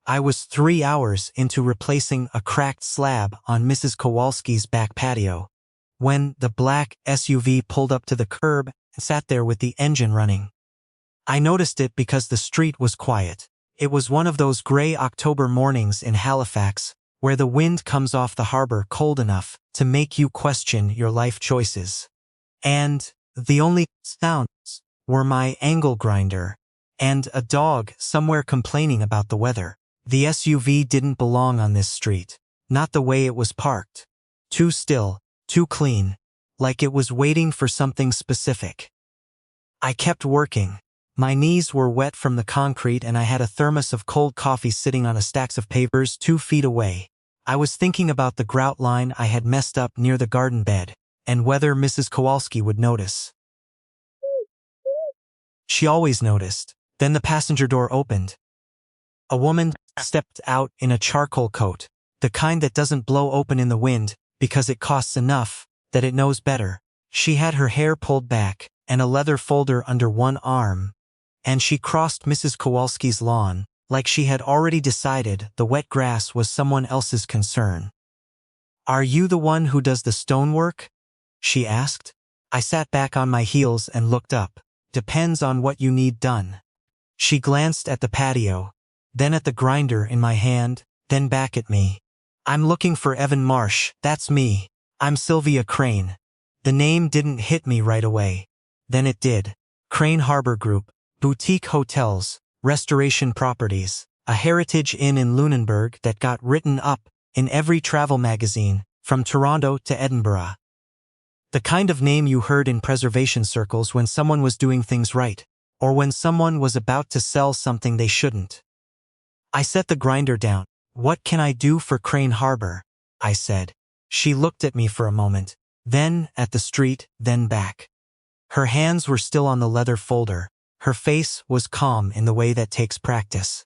I was 3 hours into replacing a cracked slab on Mrs. Kowalski's back patio when the black SUV pulled up to the curb and sat there with the engine running. I noticed it because the street was quiet. It was one of those gray October mornings in Halifax where the wind comes off the harbor cold enough to make you question your life choices. And the only sounds were my angle grinder and a dog somewhere complaining about the weather. The SUV didn't belong on this street, not the way it was parked. Too still, too clean, like it was waiting for something specific. I kept working. My knees were wet from the concrete and I had a thermos of cold coffee sitting on a stack of papers 2 feet away. I was thinking about the grout line I had messed up near the garden bed and whether Mrs. Kowalski would notice. She always noticed. Then the passenger door opened. A woman stepped out in a charcoal coat, the kind that doesn't blow open in the wind because it costs enough that it knows better. She had her hair pulled back and a leather folder under one arm, and she crossed Mrs. Kowalski's lawn like she had already decided the wet grass was someone else's concern. "Are you the one who does the stonework?" she asked. I sat back on my heels and looked up. "Depends on what you need done." She glanced at the patio, then at the grinder in my hand, then back at me. "I'm looking for Evan Marsh, that's me. I'm Sylvia Crane." The name didn't hit me right away. Then it did. Crane Harbor Group, boutique hotels, restoration properties, a heritage inn in Lunenburg that got written up in every travel magazine, from Toronto to Edinburgh. The kind of name you heard in preservation circles when someone was doing things right, or when someone was about to sell something they shouldn't. I set the grinder down. "What can I do for Crane Harbor?" I said. She looked at me for a moment, then at the street, then back. Her hands were still on the leather folder. Her face was calm in the way that takes practice.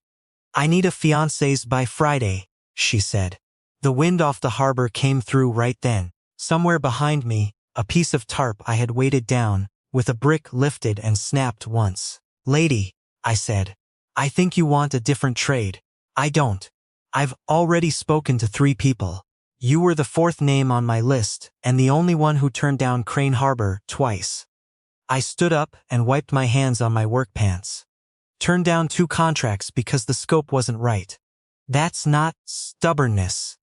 "I need a fiancés by Friday," she said. The wind off the harbor came through right then. Somewhere behind me, a piece of tarp I had weighted down, with a brick lifted and snapped once. "Lady," I said, "I think you want a different trade." "I don't. I've already spoken to 3 people. You were the 4th name on my list, and the only one who turned down Crane Harbor twice." I stood up and wiped my hands on my work pants. "Turned down 2 contracts because the scope wasn't right. That's not stubbornness."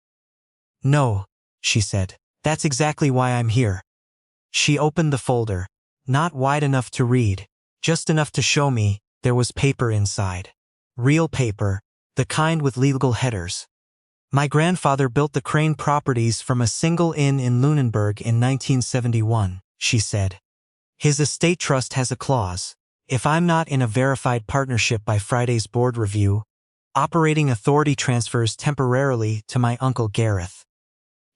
"No," she said. "That's exactly why I'm here." She opened the folder. Not wide enough to read, just enough to show me there was paper inside. Real paper, the kind with legal headers. "My grandfather built the Crane properties from a single inn in Lunenburg in 1971, she said. "His estate trust has a clause. If I'm not in a verified partnership by Friday's board review, operating authority transfers temporarily to my uncle Gareth.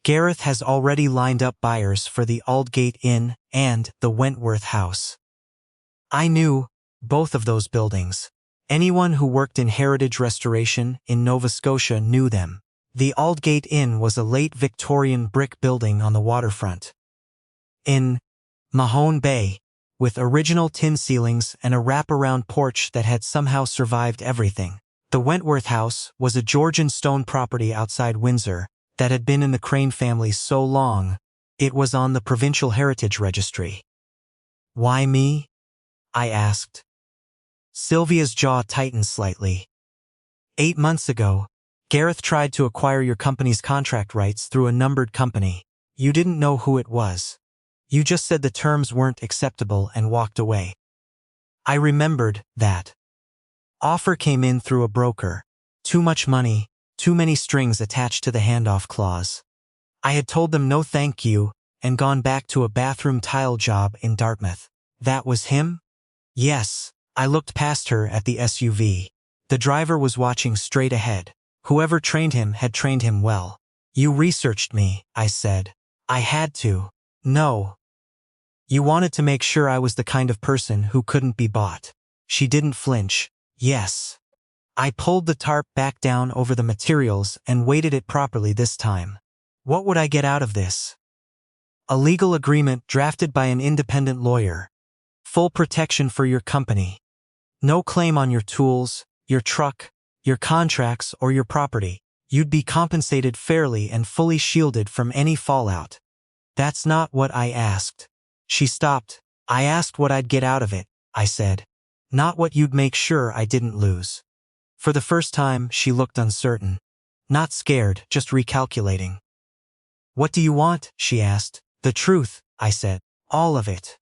Gareth has already lined up buyers for the Aldgate Inn and the Wentworth House." I knew both of those buildings. Anyone who worked in heritage restoration in Nova Scotia knew them. The Aldgate Inn was a late Victorian brick building on the waterfront in Mahone Bay, with original tin ceilings and a wraparound porch that had somehow survived everything. The Wentworth House was a Georgian stone property outside Windsor that had been in the Crane family so long, it was on the Provincial Heritage Registry. "Why me?" I asked. Sylvia's jaw tightened slightly. 8 months ago, Gareth tried to acquire your company's contract rights through a numbered company. You didn't know who it was. You just said the terms weren't acceptable and walked away. I remembered that. Offer came in through a broker. Too much money, too many strings attached to the handoff clause. I had told them no thank you and gone back to a bathroom tile job in Dartmouth. That was him? Yes. I looked past her at the SUV. The driver was watching straight ahead. Whoever trained him had trained him well. "You researched me," I said. "I had to." "No. You wanted to make sure I was the kind of person who couldn't be bought." She didn't flinch. "Yes." I pulled the tarp back down over the materials and weighted it properly this time. What would I get out of this? A legal agreement drafted by an independent lawyer. Full protection for your company. No claim on your tools, your truck, your contracts, or your property. You'd be compensated fairly and fully shielded from any fallout. That's not what I asked. She stopped. I asked what I'd get out of it, I said. Not what you'd make sure I didn't lose. For the first time, she looked uncertain. Not scared, just recalculating. What do you want? She asked. The truth, I said. All of it.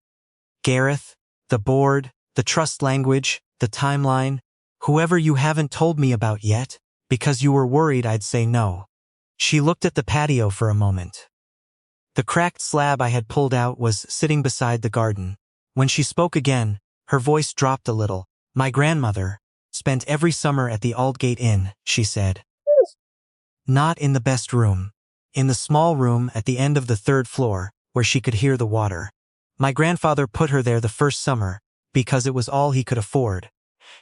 Gareth, the board, the trust language, the timeline, whoever you haven't told me about yet, because you were worried I'd say no. She looked at the patio for a moment. The cracked slab I had pulled out was sitting beside the garden. When she spoke again, her voice dropped a little. My grandmother spent every summer at the Aldgate Inn, she said. Not in the best room. In the small room at the end of the third floor, where she could hear the water. My grandfather put her there the first summer, because it was all he could afford.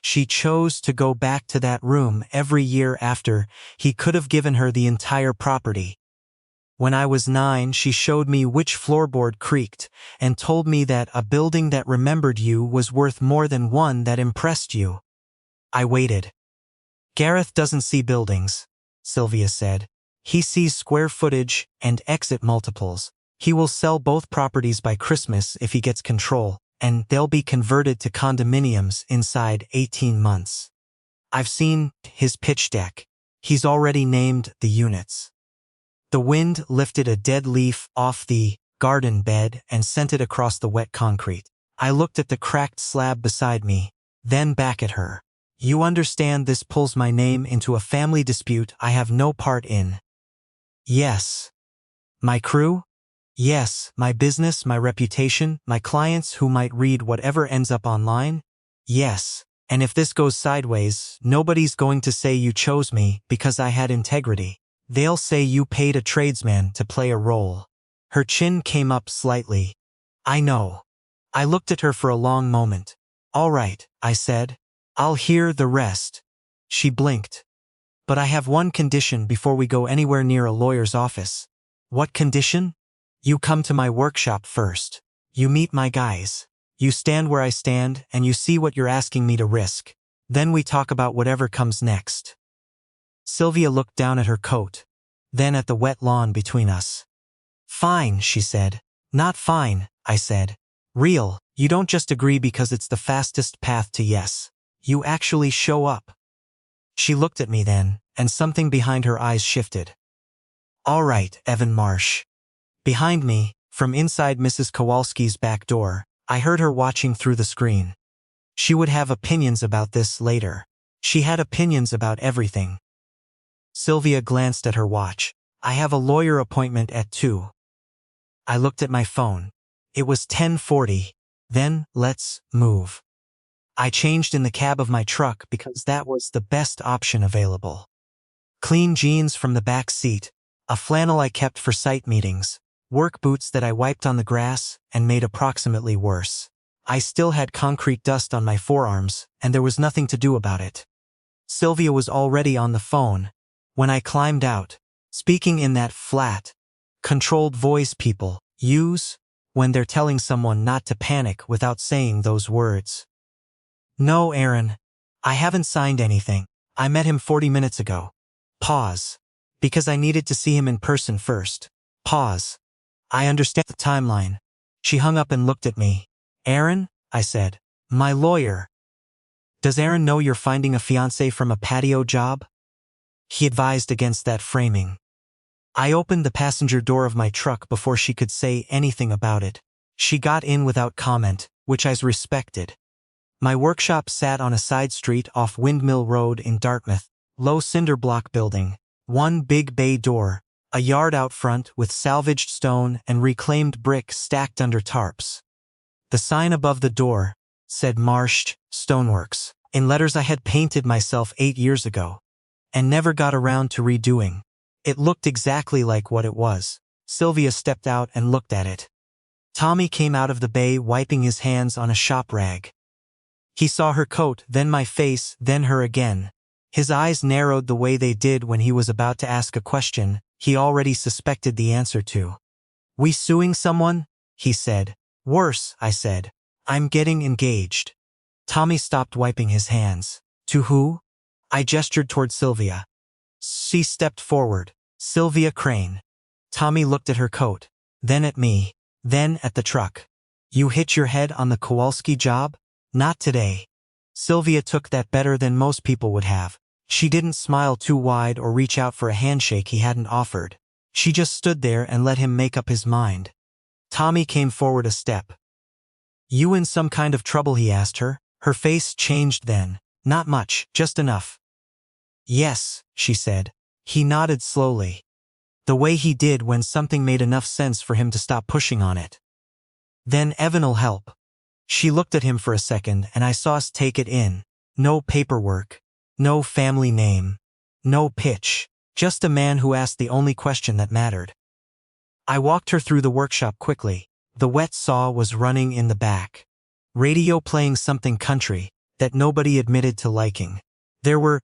She chose to go back to that room every year after. He could have given her the entire property. When I was 9, she showed me which floorboard creaked, and told me that a building that remembered you was worth more than one that impressed you. I waited. Gareth doesn't see buildings, Sylvia said. He sees square footage and exit multiples. He will sell both properties by Christmas if he gets control, and they'll be converted to condominiums inside 18 months. I've seen his pitch deck. He's already named the units. The wind lifted a dead leaf off the garden bed and sent it across the wet concrete. I looked at the cracked slab beside me, then back at her. You understand this pulls my name into a family dispute I have no part in. Yes. My crew? Yes. My business, my reputation, my clients who might read whatever ends up online? Yes. And if this goes sideways, nobody's going to say you chose me because I had integrity. They'll say you paid a tradesman to play a role. Her chin came up slightly. I know. I looked at her for a long moment. All right, I said. I'll hear the rest. She blinked. But I have one condition before we go anywhere near a lawyer's office. What condition? You come to my workshop first. You meet my guys. You stand where I stand and you see what you're asking me to risk. Then we talk about whatever comes next. Sylvia looked down at her coat, then at the wet lawn between us. Fine, she said. Not fine, I said. Real, you don't just agree because it's the fastest path to yes. You actually show up. She looked at me then, and something behind her eyes shifted. All right, Evan Marsh. Behind me, from inside Mrs. Kowalski's back door, I heard her watching through the screen. She would have opinions about this later. She had opinions about everything. Sylvia glanced at her watch. I have a lawyer appointment at 2. I looked at my phone. It was 10:40. Then, let's move. I changed in the cab of my truck because that was the best option available. Clean jeans from the back seat, a flannel I kept for site meetings, work boots that I wiped on the grass and made approximately worse. I still had concrete dust on my forearms, and there was nothing to do about it. Sylvia was already on the phone when I climbed out, speaking in that flat, controlled voice people use when they're telling someone not to panic without saying those words. No, Aaron. I haven't signed anything. I met him 40 minutes ago. Pause. Because I needed to see him in person first. Pause. I understand the timeline. She hung up and looked at me. Aaron? I said. My lawyer. Does Aaron know you're finding a fiancé from a patio job? He advised against that framing. I opened the passenger door of my truck before she could say anything about it. She got in without comment, which I respected. My workshop sat on a side street off Windmill Road in Dartmouth, low cinder block building, one big bay door, a yard out front with salvaged stone and reclaimed brick stacked under tarps. The sign above the door said Marsh Stoneworks, in letters I had painted myself 8 years ago, and never got around to redoing. It looked exactly like what it was. Sylvia stepped out and looked at it. Tommy came out of the bay wiping his hands on a shop rag. He saw her coat, then my face, then her again. His eyes narrowed the way they did when he was about to ask a question he already suspected the answer to. We suing someone? He said. Worse, I said. I'm getting engaged. Tommy stopped wiping his hands. To who? I gestured toward Sylvia. She stepped forward. Sylvia Crane. Tommy looked at her coat, then at me, then at the truck. You hit your head on the Kowalski job? Not today. Sylvia took that better than most people would have. She didn't smile too wide or reach out for a handshake he hadn't offered. She just stood there and let him make up his mind. Tommy came forward a step. You in some kind of trouble, he asked her. Her face changed then. Not much, just enough. Yes, she said. He nodded slowly. The way he did when something made enough sense for him to stop pushing on it. Then Evan'll help. She looked at him for a second and I saw us take it in. No paperwork. No family name. No pitch. Just a man who asked the only question that mattered. I walked her through the workshop quickly. The wet saw was running in the back. Radio playing something country that nobody admitted to liking. There were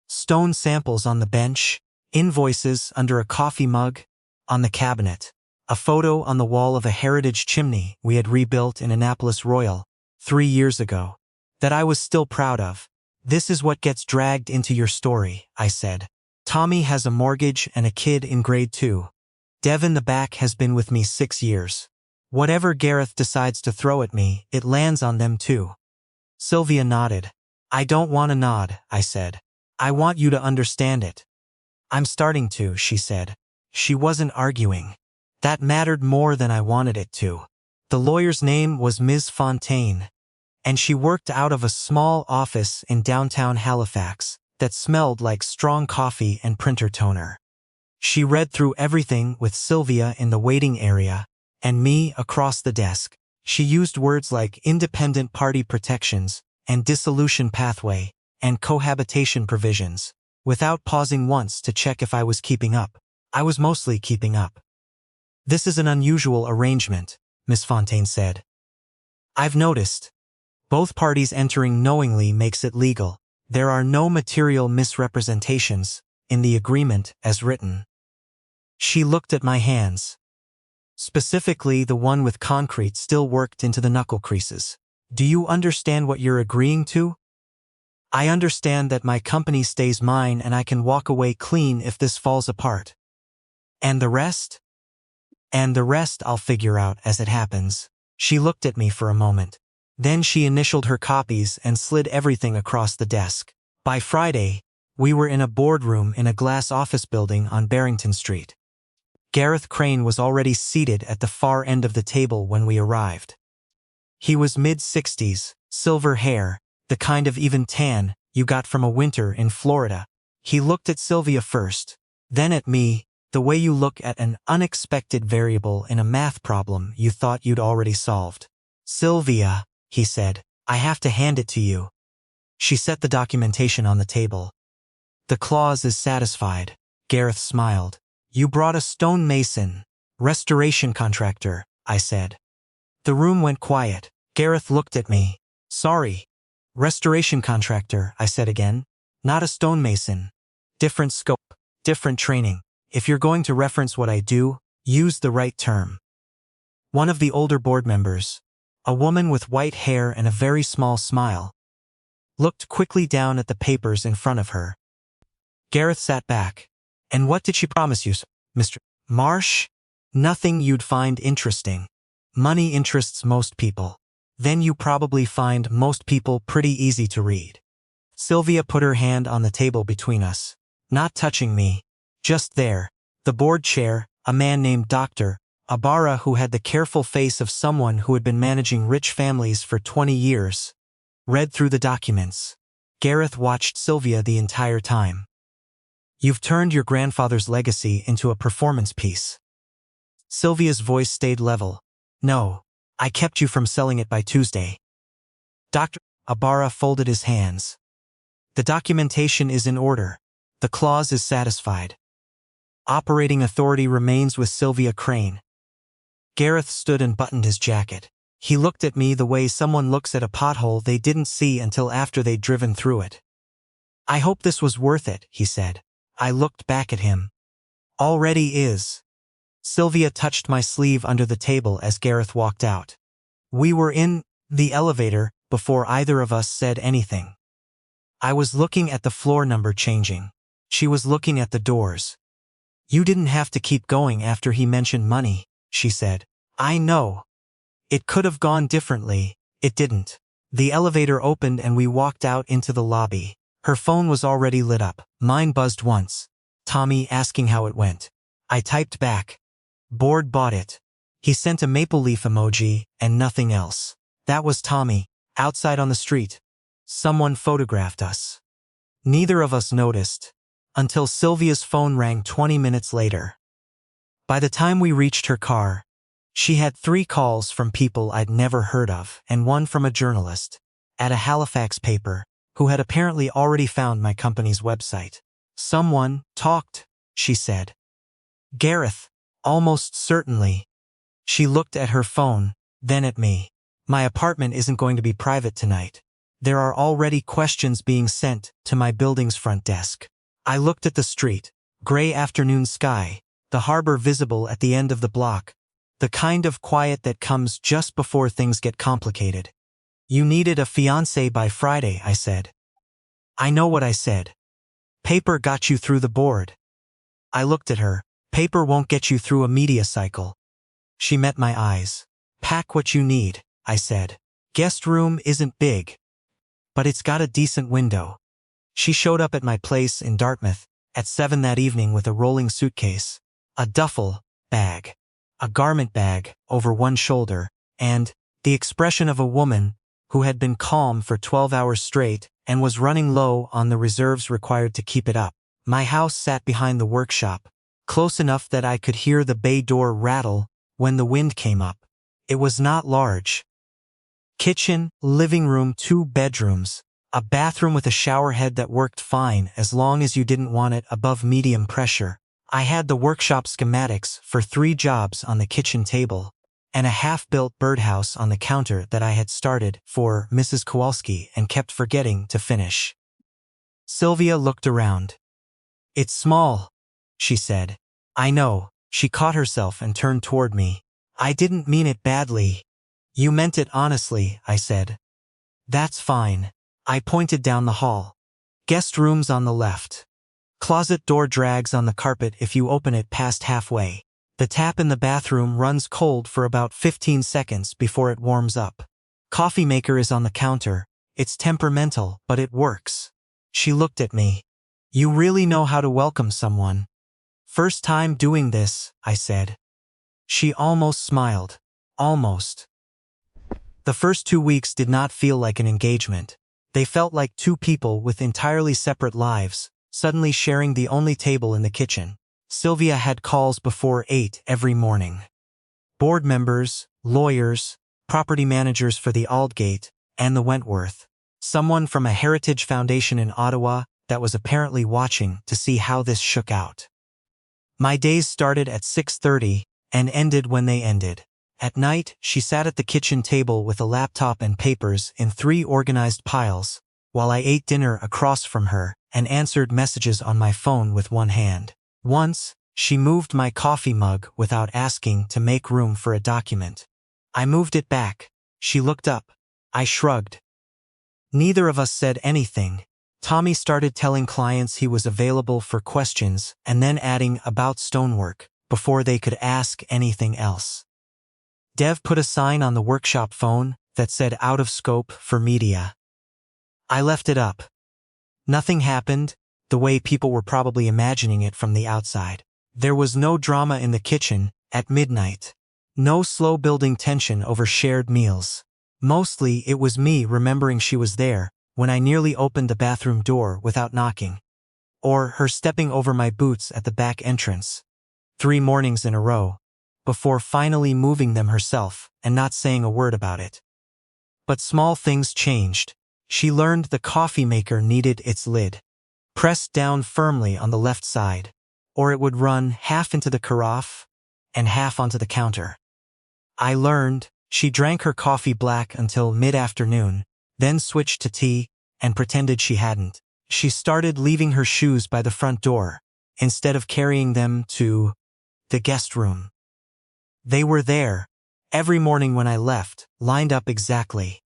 stone samples on the bench, invoices under a coffee mug, on the cabinet, a photo on the wall of a heritage chimney we had rebuilt in Annapolis Royal 3 years ago, that I was still proud of. This is what gets dragged into your story, I said. Tommy has a mortgage and a kid in grade 2. Dev in the back has been with me 6 years. Whatever Gareth decides to throw at me, it lands on them too. Sylvia nodded. I don't want to nod, I said. I want you to understand it. I'm starting to, she said. She wasn't arguing. That mattered more than I wanted it to. The lawyer's name was Ms. Fontaine, and she worked out of a small office in downtown Halifax that smelled like strong coffee and printer toner. She read through everything with Sylvia in the waiting area and me across the desk. She used words like independent party protections and dissolution pathway and cohabitation provisions, without pausing once to check if I was keeping up. I was mostly keeping up. This is an unusual arrangement, Miss Fontaine said. I've noticed. Both parties entering knowingly makes it legal. There are no material misrepresentations in the agreement as written. She looked at my hands. Specifically the one with concrete still worked into the knuckle creases. Do you understand what you're agreeing to? I understand that my company stays mine and I can walk away clean if this falls apart. And the rest? And the rest I'll figure out as it happens. She looked at me for a moment. Then she initialed her copies and slid everything across the desk. By Friday, we were in a boardroom in a glass office building on Barrington Street. Gareth Crane was already seated at the far end of the table when we arrived. He was mid-60s, silver hair, the kind of even tan you got from a winter in Florida. He looked at Sylvia first, then at me, the way you look at an unexpected variable in a math problem you thought you'd already solved. Sylvia, he said, I have to hand it to you. She set the documentation on the table. The clause is satisfied. Gareth smiled. You brought a stonemason, restoration contractor, I said. The room went quiet. Gareth looked at me. Sorry. Restoration contractor, I said again. Not a stonemason. Different scope, different training. If you're going to reference what I do, use the right term. One of the older board members, a woman with white hair and a very small smile, looked quickly down at the papers in front of her. Gareth sat back. And what did she promise you, Mr. Marsh? Nothing you'd find interesting. Money interests most people. Then you probably find most people pretty easy to read. Sylvia put her hand on the table between us, not touching me. Just there, the board chair, a man named Dr. Ibarra who had the careful face of someone who had been managing rich families for 20 years, read through the documents. Gareth watched Sylvia the entire time. You've turned your grandfather's legacy into a performance piece. Sylvia's voice stayed level. No, I kept you from selling it by Tuesday. Dr. Ibarra folded his hands. The documentation is in order. The clause is satisfied. Operating authority remains with Sylvia Crane. Gareth stood and buttoned his jacket. He looked at me the way someone looks at a pothole they didn't see until after they'd driven through it. I hope this was worth it, he said. I looked back at him. Already is. Sylvia touched my sleeve under the table as Gareth walked out. We were in the elevator before either of us said anything. I was looking at the floor number changing. She was looking at the doors. You didn't have to keep going after he mentioned money, she said. I know. It could have gone differently. It didn't. The elevator opened and we walked out into the lobby. Her phone was already lit up. Mine buzzed once. Tommy asking how it went. I typed back. Bored bought it. He sent a maple leaf emoji and nothing else. That was Tommy, outside on the street. Someone photographed us. Neither of us noticed, until Sylvia's phone rang 20 minutes later. By the time we reached her car, she had 3 calls from people I'd never heard of and 1 from a journalist at a Halifax paper who had apparently already found my company's website. Someone talked, she said. Gareth, almost certainly. She looked at her phone, then at me. My apartment isn't going to be private tonight. There are already questions being sent to my building's front desk. I looked at the street, gray afternoon sky, the harbor visible at the end of the block, the kind of quiet that comes just before things get complicated. You needed a fiancé by Friday, I said. I know what I said. Paper got you through the board. I looked at her. Paper won't get you through a media cycle. She met my eyes. Pack what you need, I said. Guest room isn't big, but it's got a decent window. She showed up at my place in Dartmouth at 7 that evening with a rolling suitcase, a duffel bag, a garment bag over one shoulder, and the expression of a woman who had been calm for 12 hours straight and was running low on the reserves required to keep it up. My house sat behind the workshop, close enough that I could hear the bay door rattle when the wind came up. It was not large. Kitchen, living room, 2 bedrooms, a bathroom with a shower head that worked fine as long as you didn't want it above medium pressure. I had the workshop schematics for 3 jobs on the kitchen table, and a half-built birdhouse on the counter that I had started for Mrs. Kowalski and kept forgetting to finish. Sylvia looked around. It's small, she said. I know. She caught herself and turned toward me. I didn't mean it badly. You meant it honestly, I said. That's fine. I pointed down the hall. Guest rooms on the left. Closet door drags on the carpet if you open it past halfway. The tap in the bathroom runs cold for about 15 seconds before it warms up. Coffee maker is on the counter. It's temperamental, but it works. She looked at me. You really know how to welcome someone. First time doing this, I said. She almost smiled. Almost. The first 2 weeks did not feel like an engagement. They felt like 2 people with entirely separate lives, suddenly sharing the only table in the kitchen. Sylvia had calls before 8 every morning. Board members, lawyers, property managers for the Aldgate and the Wentworth. Someone from a heritage foundation in Ottawa that was apparently watching to see how this shook out. My days started at 6:30 and ended when they ended. At night, she sat at the kitchen table with a laptop and papers in 3 organized piles, while I ate dinner across from her and answered messages on my phone with one hand. Once, she moved my coffee mug without asking to make room for a document. I moved it back. She looked up. I shrugged. Neither of us said anything. Tommy started telling clients he was available for questions and then adding about stonework before they could ask anything else. Dev put a sign on the workshop phone that said out of scope for media. I left it up. Nothing happened, the way people were probably imagining it from the outside. There was no drama in the kitchen at midnight. No slow building tension over shared meals. Mostly it was me remembering she was there when I nearly opened the bathroom door without knocking. Or her stepping over my boots at the back entrance. 3 mornings in a row, before finally moving them herself and not saying a word about it. But small things changed. She learned the coffee maker needed its lid pressed down firmly on the left side, or it would run half into the carafe and half onto the counter. I learned she drank her coffee black until mid-afternoon, then switched to tea and pretended she hadn't. She started leaving her shoes by the front door instead of carrying them to the guest room. They were there, every morning when I left, lined up exactly.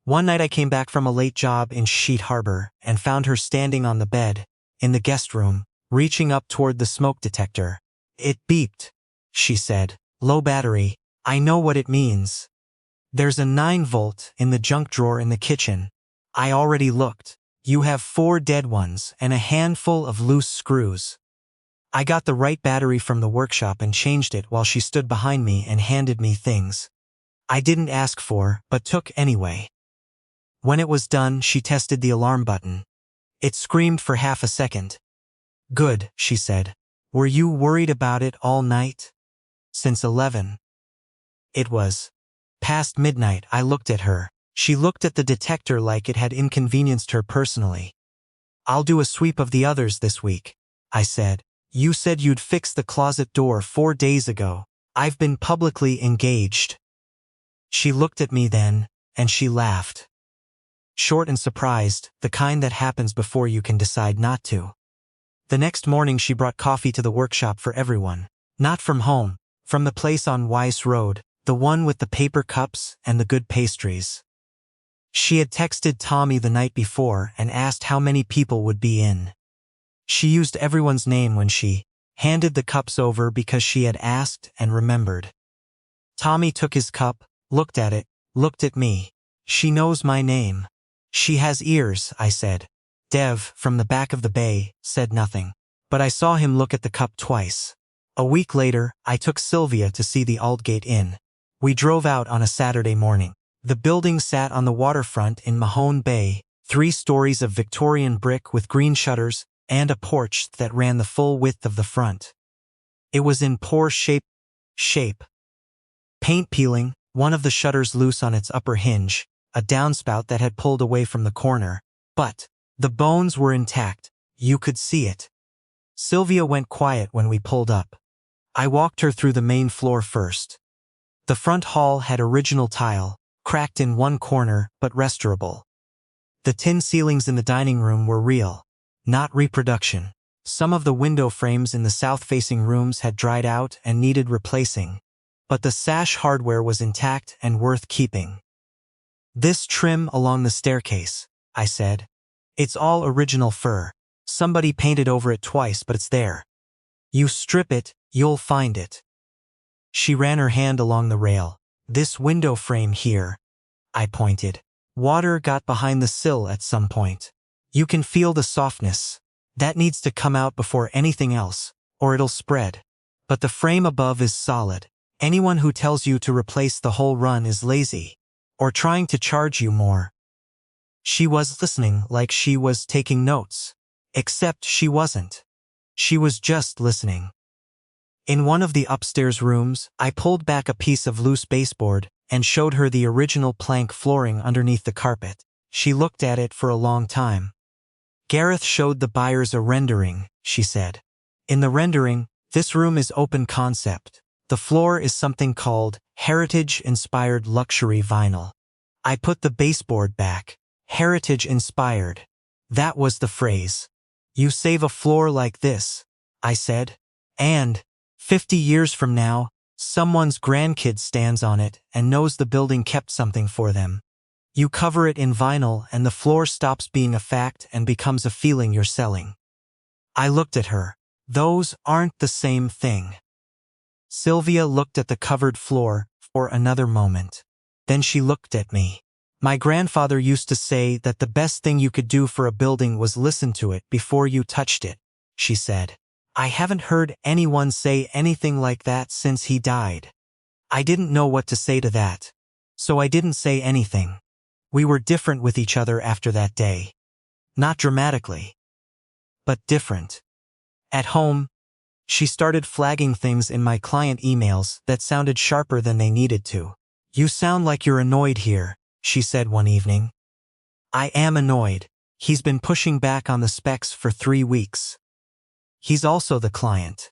One night I came back from a late job in Sheet Harbor and found her standing on the bed, in the guest room, reaching up toward the smoke detector. "It beeped," she said. "Low battery. I know what it means. There's a 9-volt in the junk drawer in the kitchen. I already looked. You have 4 dead ones and a handful of loose screws." I got the right battery from the workshop and changed it while she stood behind me and handed me things I didn't ask for, but took anyway. When it was done, she tested the alarm button. It screamed for half a second. "Good," she said. "Were you worried about it all night?" "Since 11. It was past midnight." I looked at her. She looked at the detector like it had inconvenienced her personally. "I'll do a sweep of the others this week," I said. "You said you'd fix the closet door 4 days ago. I've been publicly engaged." She looked at me then, and she laughed. Short and surprised, the kind that happens before you can decide not to. The next morning she brought coffee to the workshop for everyone. Not from home, from the place on Weiss Road, the one with the paper cups and the good pastries. She had texted Tommy the night before and asked how many people would be in. She used everyone's name when she handed the cups over because she had asked and remembered. Tommy took his cup, looked at it, looked at me. "She knows my name." "She has ears," I said. Dev, from the back of the bay, said nothing, but I saw him look at the cup twice. A week later, I took Sylvia to see the Aldgate Inn. We drove out on a Saturday morning. The building sat on the waterfront in Mahone Bay, 3 stories of Victorian brick with green shutters, and a porch that ran the full width of the front. It was in poor shape. Paint peeling, one of the shutters loose on its upper hinge, a downspout that had pulled away from the corner. But the bones were intact. You could see it. Sylvia went quiet when we pulled up. I walked her through the main floor first. The front hall had original tile, cracked in one corner but restorable. The tin ceilings in the dining room were real, not reproduction. Some of the window frames in the south-facing rooms had dried out and needed replacing, but the sash hardware was intact and worth keeping. "This trim along the staircase," I said. "It's all original fir. Somebody painted over it twice, but it's there. You strip it, you'll find it." She ran her hand along the rail. "This window frame here," I pointed. "Water got behind the sill at some point. You can feel the softness. That needs to come out before anything else, or it'll spread. But the frame above is solid. Anyone who tells you to replace the whole run is lazy, or trying to charge you more." She was listening like she was taking notes. Except she wasn't. She was just listening. In one of the upstairs rooms, I pulled back a piece of loose baseboard and showed her the original plank flooring underneath the carpet. She looked at it for a long time. "Gareth showed the buyers a rendering," she said. "In the rendering, this room is open concept. The floor is something called heritage-inspired luxury vinyl." I put the baseboard back. Heritage-inspired. That was the phrase. "You save a floor like this," I said, "and 50 years from now, someone's grandkid stands on it and knows the building kept something for them. You cover it in vinyl and the floor stops being a fact and becomes a feeling you're selling." I looked at her. "Those aren't the same thing." Sylvia looked at the covered floor for another moment. Then she looked at me. "My grandfather used to say that the best thing you could do for a building was listen to it before you touched it," she said. "I haven't heard anyone say anything like that since he died." I didn't know what to say to that, so I didn't say anything. We were different with each other after that day. Not dramatically, but different. At home, she started flagging things in my client emails that sounded sharper than they needed to. "You sound like you're annoyed here," she said one evening. "I am annoyed. He's been pushing back on the specs for 3 weeks. He's also the client."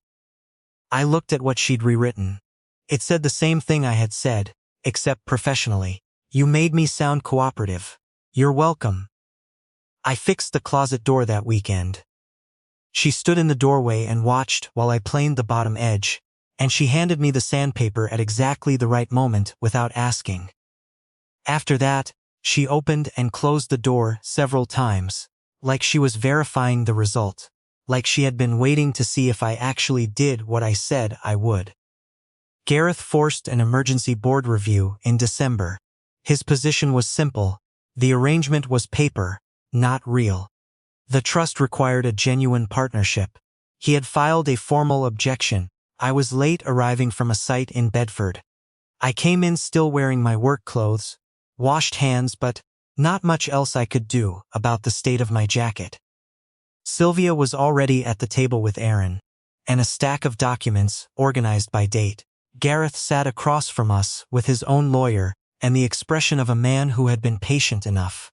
I looked at what she'd rewritten. It said the same thing I had said, except professionally. "You made me sound cooperative. You're welcome. I fixed the closet door that weekend." She stood in the doorway and watched while I planed the bottom edge, and she handed me the sandpaper at exactly the right moment without asking. After that, She opened and closed the door several times, like she was verifying the result, like she had been waiting to see if I actually did what I said I would. Gareth forced an emergency board review in December. His position was simple. The arrangement was paper, not real. The trust required a genuine partnership. He had filed a formal objection. I was late arriving from a site in Bedford. I came in still wearing my work clothes, washed hands, but not much else I could do about the state of my jacket. Sylvia was already at the table with Aaron, and a stack of documents organized by date. Gareth sat across from us with his own lawyer and the expression of a man who had been patient enough.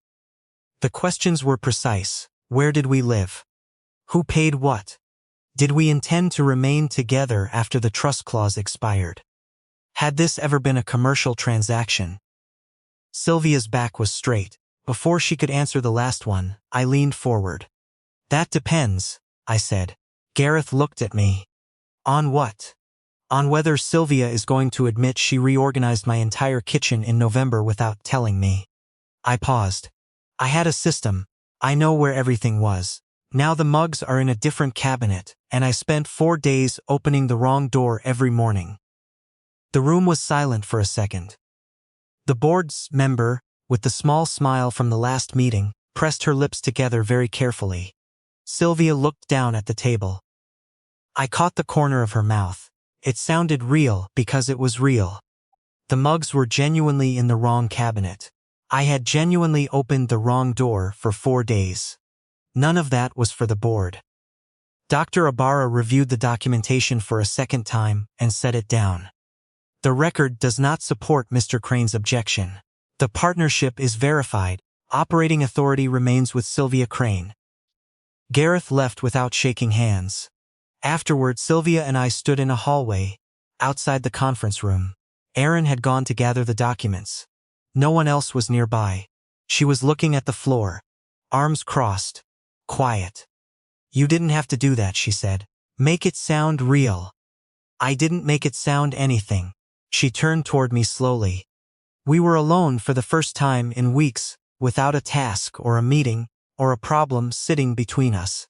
The questions were precise. Where did we live? Who paid what? Did we intend to remain together after the trust clause expired? Had this ever been a commercial transaction? Sylvia's back was straight. Before she could answer the last one, I leaned forward. That depends, I said. Gareth looked at me. On what? On whether Sylvia is going to admit she reorganized my entire kitchen in November without telling me. I paused. I had a system. I know where everything was. Now the mugs are in a different cabinet, and I spent 4 days opening the wrong door every morning. The room was silent for a second. The board's member, with the small smile from the last meeting, pressed her lips together very carefully. Sylvia looked down at the table. I caught the corner of her mouth. It sounded real because it was real. The mugs were genuinely in the wrong cabinet. I had genuinely opened the wrong door for 4 days. None of that was for the board. Dr. Ibarra reviewed the documentation for a second time and set it down. The record does not support Mr. Crane's objection. The partnership is verified. Operating authority remains with Sylvia Crane. Gareth left without shaking hands. Afterward, Sylvia and I stood in a hallway, outside the conference room. Aaron had gone to gather the documents. No one else was nearby. She was looking at the floor, arms crossed, quiet. You didn't have to do that, she said. Make it sound real. I didn't make it sound anything. She turned toward me slowly. We were alone for the first time in weeks, without a task or a meeting or a problem sitting between us.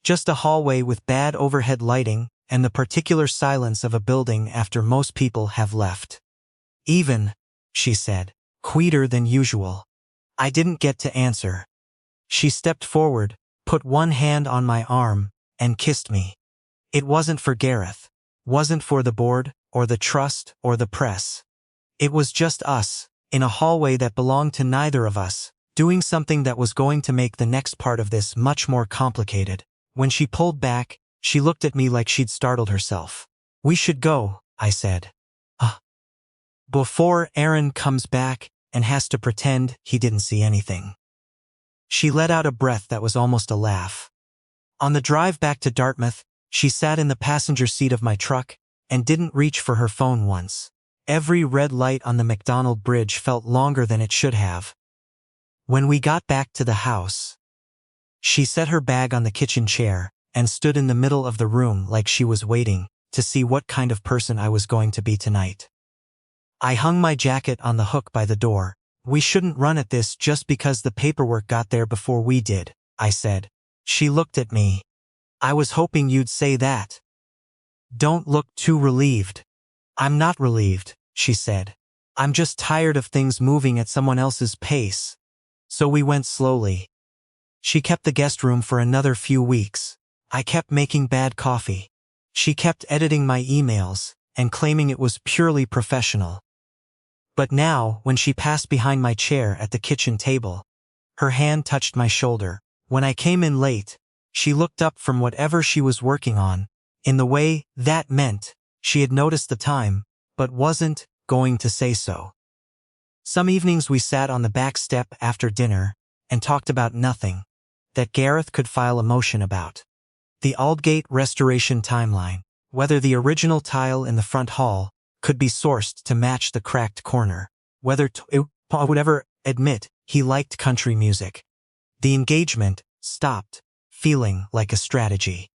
Just a hallway with bad overhead lighting and the particular silence of a building after most people have left. Even, she said, quieter than usual. I didn't get to answer. She stepped forward, put one hand on my arm, and kissed me. It wasn't for Gareth. Wasn't for the board, or the trust, or the press. It was just us, in a hallway that belonged to neither of us, doing something that was going to make the next part of this much more complicated. When she pulled back, she looked at me like she'd startled herself. We should go, I said. Before Aaron comes back and has to pretend he didn't see anything. She let out a breath that was almost a laugh. On the drive back to Dartmouth, she sat in the passenger seat of my truck and didn't reach for her phone once. Every red light on the McDonald Bridge felt longer than it should have. When we got back to the house, she set her bag on the kitchen chair and stood in the middle of the room like she was waiting to see what kind of person I was going to be tonight. I hung my jacket on the hook by the door. We shouldn't run at this just because the paperwork got there before we did, I said. She looked at me. I was hoping you'd say that. Don't look too relieved. I'm not relieved, she said. I'm just tired of things moving at someone else's pace. So we went slowly. She kept the guest room for another few weeks. I kept making bad coffee. She kept editing my emails and claiming it was purely professional. But now, when she passed behind my chair at the kitchen table, her hand touched my shoulder. When I came in late, she looked up from whatever she was working on, in the way that meant she had noticed the time, but wasn't going to say so. Some evenings we sat on the back step after dinner and talked about nothing that Gareth could file a motion about. The Aldgate restoration timeline, whether the original tile in the front hall could be sourced to match the cracked corner, whether Pa would ever admit he liked country music. The engagement stopped feeling like a strategy.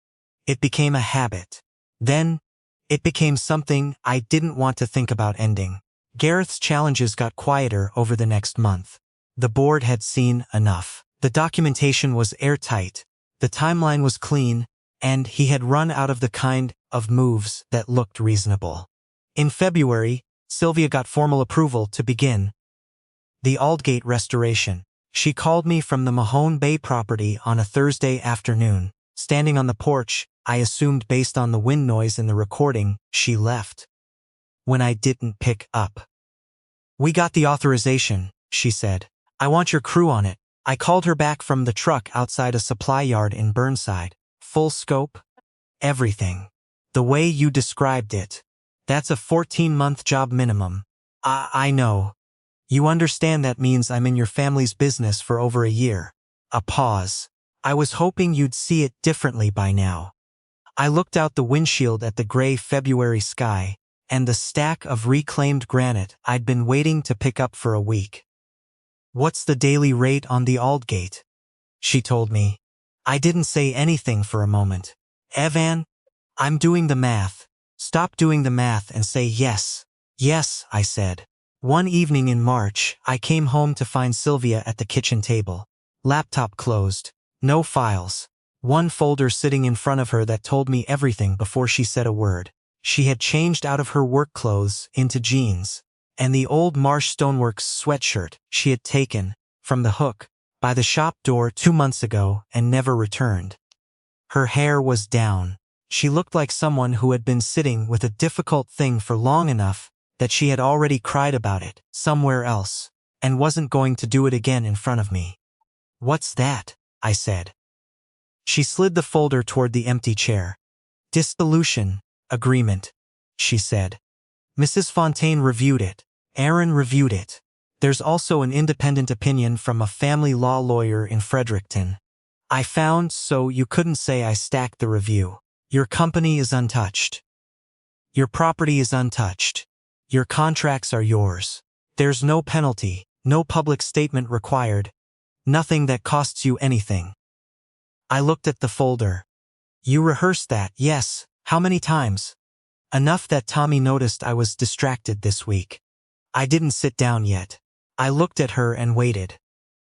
It became a habit. Then, it became something I didn't want to think about ending. Gareth's challenges got quieter over the next month. The board had seen enough. The documentation was airtight, the timeline was clean, and he had run out of the kind of moves that looked reasonable. In February, Sylvia got formal approval to begin the Aldgate restoration. She called me from the Mahone Bay property on a Thursday afternoon. Standing on the porch, I assumed based on the wind noise in the recording, she left. When I didn't pick up. "We got the authorization," she said. "I want your crew on it." I called her back from the truck outside a supply yard in Burnside. "Full scope? Everything. The way you described it. That's a 14-month job minimum." I know. You understand that means I'm in your family's business for over a year." A pause. "I was hoping you'd see it differently by now." I looked out the windshield at the gray February sky and the stack of reclaimed granite I'd been waiting to pick up for a week. "What's the daily rate on the Aldgate?" she told me. I didn't say anything for a moment. "Evan, I'm doing the math." "Stop doing the math and say yes." "Yes," I said. One evening in March, I came home to find Sylvia at the kitchen table. Laptop closed. No files. One folder sitting in front of her that told me everything before she said a word. She had changed out of her work clothes into jeans, and the old Marsh Stoneworks sweatshirt she had taken from the hook by the shop door 2 months ago and never returned. Her hair was down. She looked like someone who had been sitting with a difficult thing for long enough that she had already cried about it somewhere else and wasn't going to do it again in front of me. "What's that?" I said. She slid the folder toward the empty chair. "Dissolution agreement," she said. "Mrs. Fontaine reviewed it. Aaron reviewed it. There's also an independent opinion from a family law lawyer in Fredericton. I found so you couldn't say I stacked the review. Your company is untouched. Your property is untouched. Your contracts are yours. There's no penalty, no public statement required, nothing that costs you anything." I looked at the folder. "You rehearsed that, yes. How many times?" "Enough that Tommy noticed I was distracted this week." I didn't sit down yet. I looked at her and waited.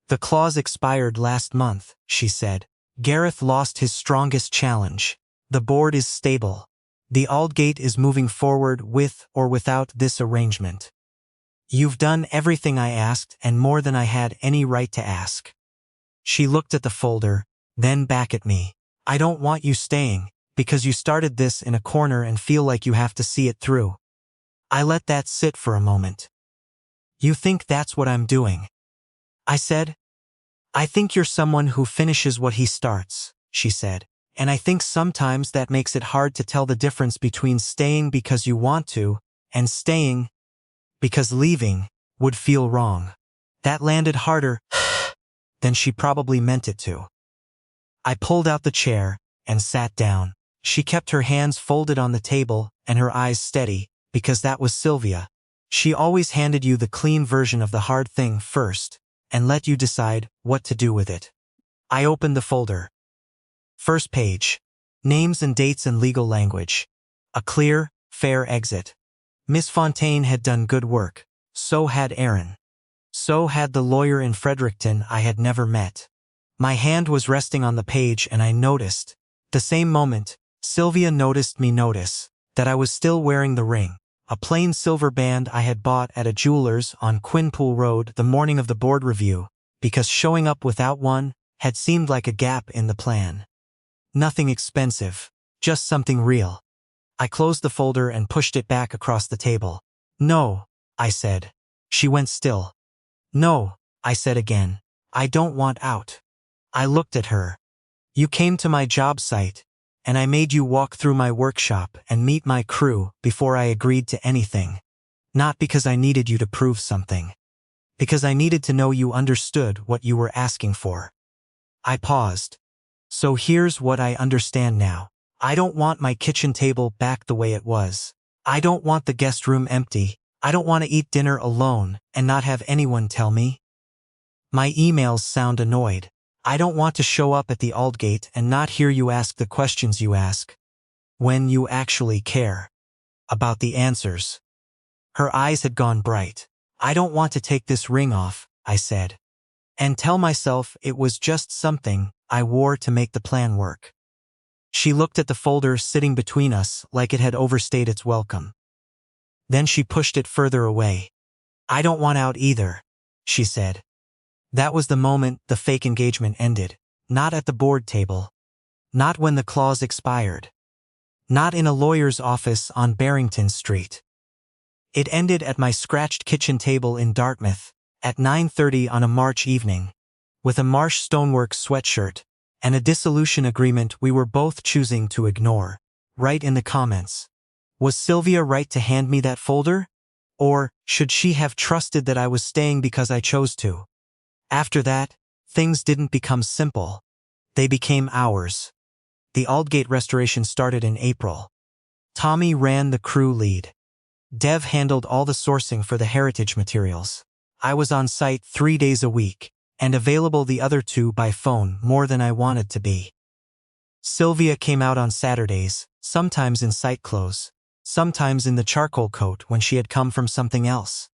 "The clause expired last month," she said. "Gareth lost his strongest challenge. The board is stable. The Aldgate is moving forward with or without this arrangement. You've done everything I asked and more than I had any right to ask." She looked at the folder, then back at me. "I don't want you staying, because you started this in a corner and feel like you have to see it through." I let that sit for a moment. "You think that's what I'm doing?" I said. "I think you're someone who finishes what he starts," she said. "And I think sometimes that makes it hard to tell the difference between staying because you want to and staying because leaving would feel wrong." That landed harder than she probably meant it to. I pulled out the chair and sat down. She kept her hands folded on the table and her eyes steady, because that was Sylvia. She always handed you the clean version of the hard thing first and let you decide what to do with it. I opened the folder. First page. Names and dates in legal language. A clear, fair exit. Miss Fontaine had done good work. So had Aaron. So had the lawyer in Fredericton I had never met. My hand was resting on the page and I noticed, the same moment, Sylvia noticed me notice, that I was still wearing the ring, a plain silver band I had bought at a jeweler's on Quinpool Road the morning of the board review, because showing up without one had seemed like a gap in the plan. Nothing expensive, just something real. I closed the folder and pushed it back across the table. "No," I said. She went still. "No," I said again. "I don't want out." I looked at her. "You came to my job site, and I made you walk through my workshop and meet my crew before I agreed to anything. Not because I needed you to prove something. Because I needed to know you understood what you were asking for." I paused. "So here's what I understand now. I don't want my kitchen table back the way it was. I don't want the guest room empty. I don't want to eat dinner alone and not have anyone tell me. My emails sound annoyed. I don't want to show up at the Aldgate and not hear you ask the questions you ask. When you actually care about the answers." Her eyes had gone bright. "I don't want to take this ring off," I said. and tell myself it was just something I wore to make the plan work. She looked at the folder sitting between us like it had overstayed its welcome. Then she pushed it further away. "I don't want out either," she said. That was the moment the fake engagement ended. Not at the board table. Not when the clause expired. Not in a lawyer's office on Barrington Street. It ended at my scratched kitchen table in Dartmouth, at 9:30 on a March evening, with a Marsh Stonework sweatshirt, and a dissolution agreement we were both choosing to ignore. Write in the comments. Was Sylvia right to hand me that folder? Or should she have trusted that I was staying because I chose to? After that, things didn't become simple. They became ours. The Aldgate restoration started in April. Tommy ran the crew lead. Dev handled all the sourcing for the heritage materials. I was on site 3 days a week, and available the other 2 by phone more than I wanted to be. Sylvia came out on Saturdays, sometimes in site clothes, sometimes in the charcoal coat when she had come from something else.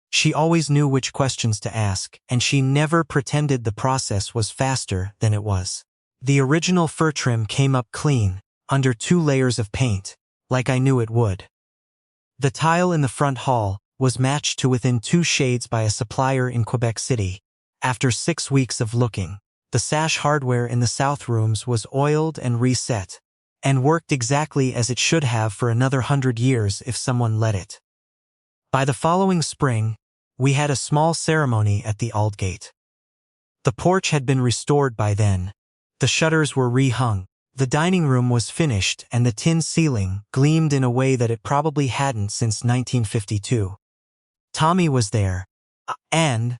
She always knew which questions to ask, and she never pretended the process was faster than it was. The original fur trim came up clean, under 2 layers of paint, like I knew it would. The tile in the front hall was matched to within 2 shades by a supplier in Quebec City. After 6 weeks of looking, the sash hardware in the south rooms was oiled and reset, and worked exactly as it should have for another 100 years if someone let it. By the following spring, we had a small ceremony at the Aldgate. The porch had been restored by then. The shutters were rehung. The dining room was finished and the tin ceiling gleamed in a way that it probably hadn't since 1952. Tommy was there, and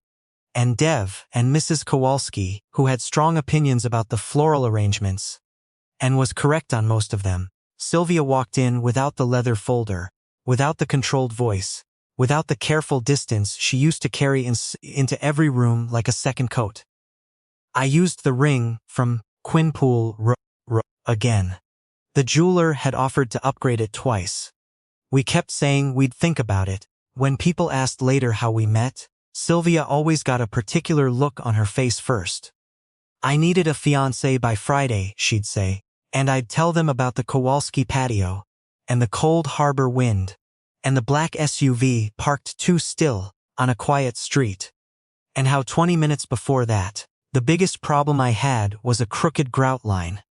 Dev and Mrs. Kowalski, who had strong opinions about the floral arrangements, and was correct on most of them. Sylvia walked in without the leather folder, without the controlled voice, without the careful distance she used to carry into every room like a second coat. I used the ring from Quinpool again. The jeweler had offered to upgrade it twice. We kept saying we'd think about it. When people asked later how we met, Sylvia always got a particular look on her face first. "I needed a fiancé by Friday," she'd say, and I'd tell them about the Kowalski patio, and the cold harbor wind, and the black SUV parked too still on a quiet street, and how 20 minutes before that, the biggest problem I had was a crooked grout line.